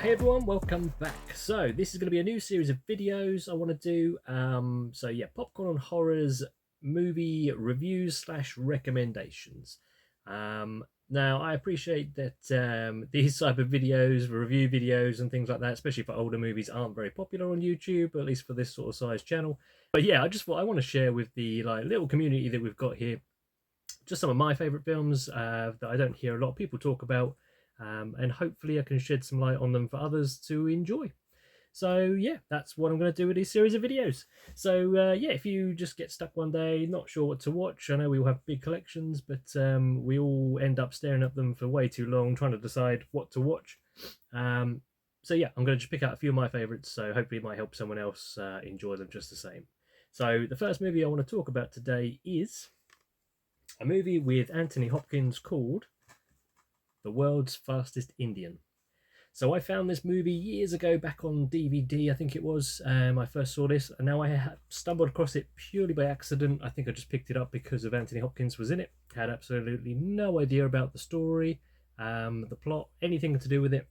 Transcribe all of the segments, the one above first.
Hey everyone, welcome back. So this is going to be a new series of videos I want to do. So yeah, Popcorn on Horrors movie reviews slash recommendations. Now I appreciate that these type of videos, review videos and things like that, especially for older movies, aren't very popular on YouTube, at least for this sort of size channel. But yeah, I just thought I want to share with the little community that we've got here just some of my favourite films that I don't hear a lot of people talk about, and hopefully I can shed some light on them for others to enjoy. So yeah, that's what I'm going to do with this series of videos. So yeah, if you just get stuck one day, not sure what to watch, I know we all have big collections, but we all end up staring at them for way too long, trying to decide what to watch. Um, so yeah, I'm going to just pick out a few of my favourites, so hopefully it might help someone else enjoy them just the same. So the first movie I want to talk about today is a movie with Anthony Hopkins called The World's Fastest Indian. So I found this movie years ago back on DVD, I think it was. I first saw this, and now I stumbled across it purely by accident. I think I just picked it up because of Anthony Hopkins was in it. Had absolutely no idea about the story, the plot, anything to do with it.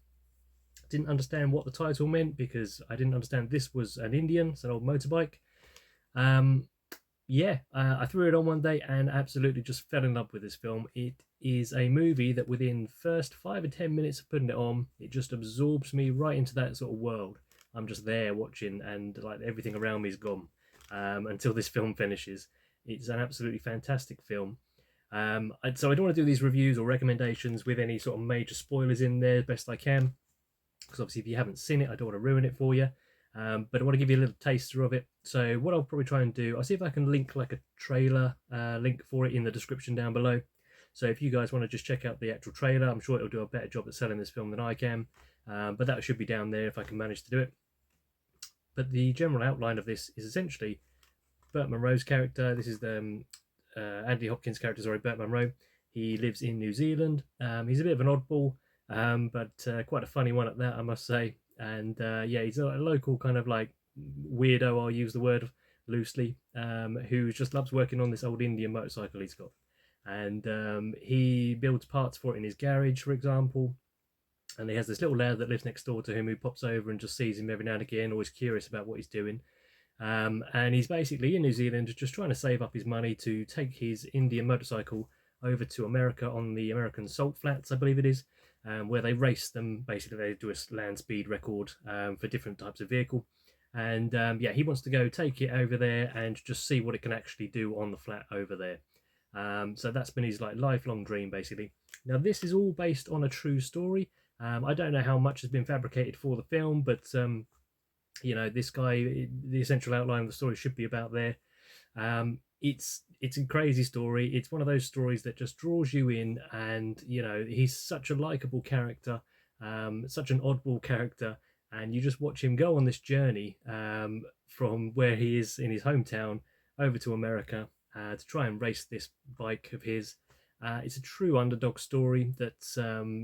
Didn't understand what the title meant because I didn't understand this was an Indian, it's an old motorbike. Um, yeah, I threw it on one day and absolutely just fell in love with this film. It is a movie that within first 5 or 10 minutes of putting it on, it just absorbs me right into that sort of world. I'm just there watching, and like everything around me is gone until this film finishes. It's an absolutely fantastic film. So I don't want to do these reviews or recommendations with any sort of major spoilers in there, best I can, because obviously if you haven't seen it, I don't want to ruin it for you. But I want to give you a little taster of it. So what I'll probably try and do, I'll see if I can link like a trailer link for it in the description down below. So if you guys want to just check out the actual trailer, I'm sure it'll do a better job at selling this film than I can. But that should be down there if I can manage to do it. But the general outline of this is essentially Burt Munro's character. This is the Andy Hopkins' character, sorry, Burt Munro. He lives in New Zealand. He's a bit of an oddball, but quite a funny one at that, I must say. And yeah, he's a local kind of like weirdo, I'll use the word loosely, who just loves working on this old Indian motorcycle he's got. And he builds parts for it in his garage, for example. And he has this little lad that lives next door to him who pops over and just sees him every now and again, always curious about what he's doing. And he's basically in New Zealand just trying to save up his money to take his Indian motorcycle over to America on the American Salt Flats, I believe it is, where they race them. Basically, they do a land speed record for different types of vehicle. And yeah, he wants to go take it over there and just see what it can actually do on the flat over there. So that's been his like lifelong dream, basically. Now, this is all based on a true story. I don't know how much has been fabricated for the film, but you know, this guy, the essential outline of the story should be about there. It's a crazy story. It's one of those stories that just draws you in, and you know, he's such a likable character, such an oddball character, and you just watch him go on this journey from where he is in his hometown over to America to try and race this bike of his. It's a true underdog story that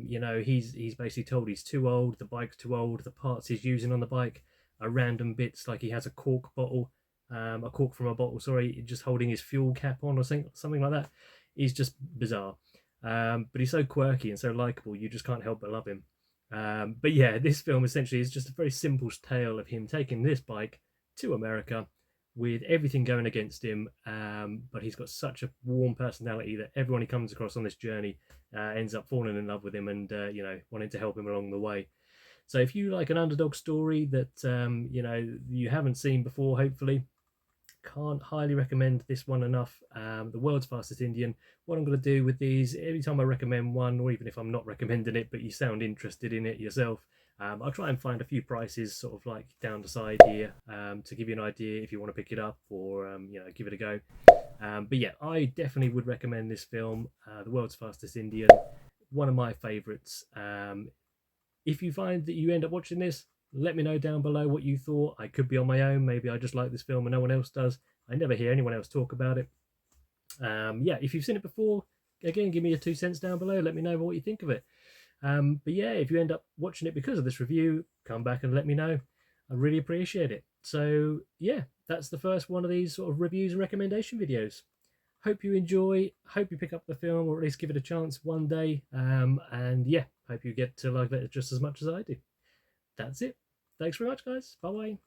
you know, he's basically told he's too old, the bike's too old, the parts he's using on the bike are random bits, like he has a cork bottle, a cork from a bottle, sorry, just holding his fuel cap on or something like that. He's just bizarre. But he's so quirky and so likable, you just can't help but love him. But yeah, this film essentially is just a very simple tale of him taking this bike to America with everything going against him. But he's got such a warm personality that everyone he comes across on this journey ends up falling in love with him and, you know, wanting to help him along the way. So if you like an underdog story that you know, you haven't seen before, hopefully, can't highly recommend this one enough. The World's Fastest Indian. What I'm going to do with these, every time I recommend one, or even if I'm not recommending it, but you sound interested in it yourself, I'll try and find a few prices sort of like down the side here to give you an idea if you want to pick it up or you know, give it a go. But yeah, I definitely would recommend this film, The World's Fastest Indian. One of my favourites. If you find that you end up watching this, let me know down below what you thought. I could be on my own. Maybe I just like this film and no one else does. I never hear anyone else talk about it. Yeah, if you've seen it before, again, give me your 2 cents down below. Let me know what you think of it. But yeah, if you end up watching it because of this review, come back and let me know. I really appreciate it. So yeah, that's the first one of these sort of reviews and recommendation videos. Hope you enjoy, hope you pick up the film or at least give it a chance one day. And yeah, hope you get to like it just as much as I do. that's it. Thanks very much, guys. Bye bye.